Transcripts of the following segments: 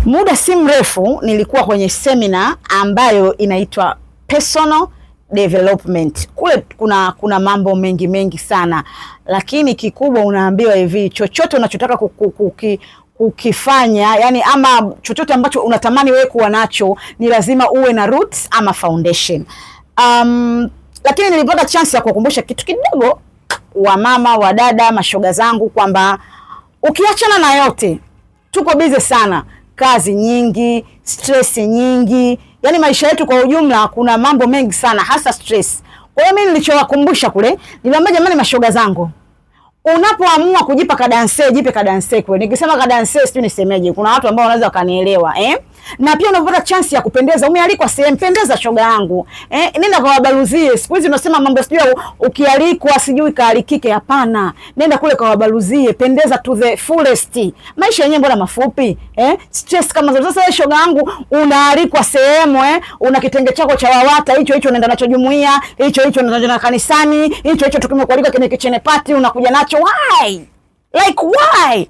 Muda si mrefu nilikuwa kwenye seminar ambayo inaitwa personal development. Kule kuna mambo mengi sana, lakini kikubwa unaambiwa hivi, chochote unachotaka kukifanya, yani ama chochote ambacho unatamani wewe kuwa nacho, ni lazima uwe na roots ama foundation. Lakini nilipata chance ya kukumbusha kitu kidogo wa mama, wa dada, mashoga zangu kwamba ukiachana na yote, tuko busy sana, kazi nyingi, stress nyingi, yani maisha yetu kwa ujumla kuna mambo mengi sana, hasa stress. Kwa hiyo mimi nilichowakumbusha kule, niliwaambia jamani mashoga zangu, unapoamua kujipa kadanse, jipe kadanse kweli. Nikisema kadanse sio nisemeje, kuna watu ambao wanaweza wakanielewa na pia unapata chance ya kupendeza, umealikwa sehemu, pendeza shoga yangu nenda kwa wabaluzie. Siku hizi unasema mambo sijui ukialikwa sijui kaalikike, hapana, nenda kule kwa wabaluzie, pendeza to the fullest. Maisha yenyewe mbona mafupi stress kama zote. Sasa wewe shoga yangu unaalikwa sehemu una kitenge chako cha wawata, hicho unaenda nacho jumuiya, hicho unaenda na kanisani, hicho tukimekualika kwenye kitchen party unakuja nacho. Why? Like why?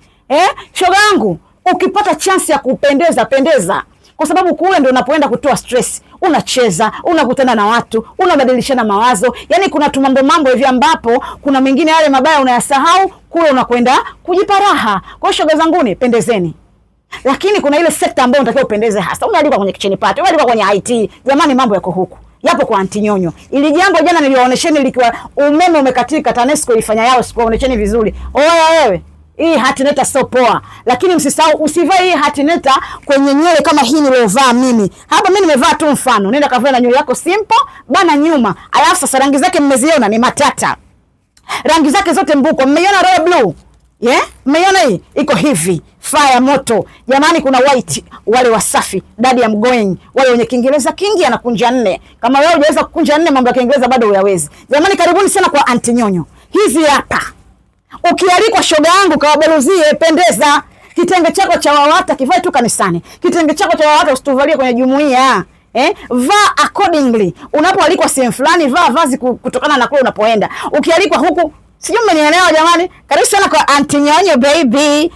Shoga yangu, ukipata chance ya kupendeza, pendeza, kwa sababu kule ndio unapoenda kutoa stress. Unacheza, unakutana na watu, unabadilishana mawazo. Yani kuna mambo hivi ambapo kuna mengine yale mabaya unayasahau, kule unakwenda kujipa raha. Kwa hiyo shoga zanguni, pendezeni. Lakini kuna ile sekta ambayo unatakiwa upendeze hasa. Umealikwa kwenye kitchen party, umealikwa kwenye IT. Jamani, mambo yako huku. Yapo kwa Aunty Nyonyo. Ili jambo jana niliwaonesheni likiwa umeme umekatika, TANESCO ilifanya yao, sikuwaonesheni vizuri. Oya wewe, hii hatineta sio poa, lakini msisahau usivae hii hatineta kwenye nywele kama hii nilovaa mimi. Hapa mimi nimevaa tu mfano. Nenda kavae na nywele yako simple, bana nyuma. Alafu sasa rangi zake mmeziona ni matata. Rangi zake zote mbuko. Mmeiona royal blue? Mmeiona hii? Iko hivi. Fire moto. Jamani, kuna white, wale wasafi, daddy I'm going, wale wenye Kiingereza kingi anakunja 4. Kama wewe hujaweza kukunja 4, mambo ya Kiingereza bado huyawezi. Jamani, karibuni sana kwa Aunty Nyonyo. Hizi hapa. Ukialikwa shoga yangu kawabeluzie, pendeza. Kitenge chako cha wawata kivae tu kanisani. Kitenge chako cha wawata usituvalie kwenye jumuiya. Vaa accordingly. Unapoalikwa sehemu fulani, vaa vazi kutokana na kule unapoenda. Ukialikwa huku, sijui mmenielewa jamani. Karibu sana kwa Aunty Nyonyo baby.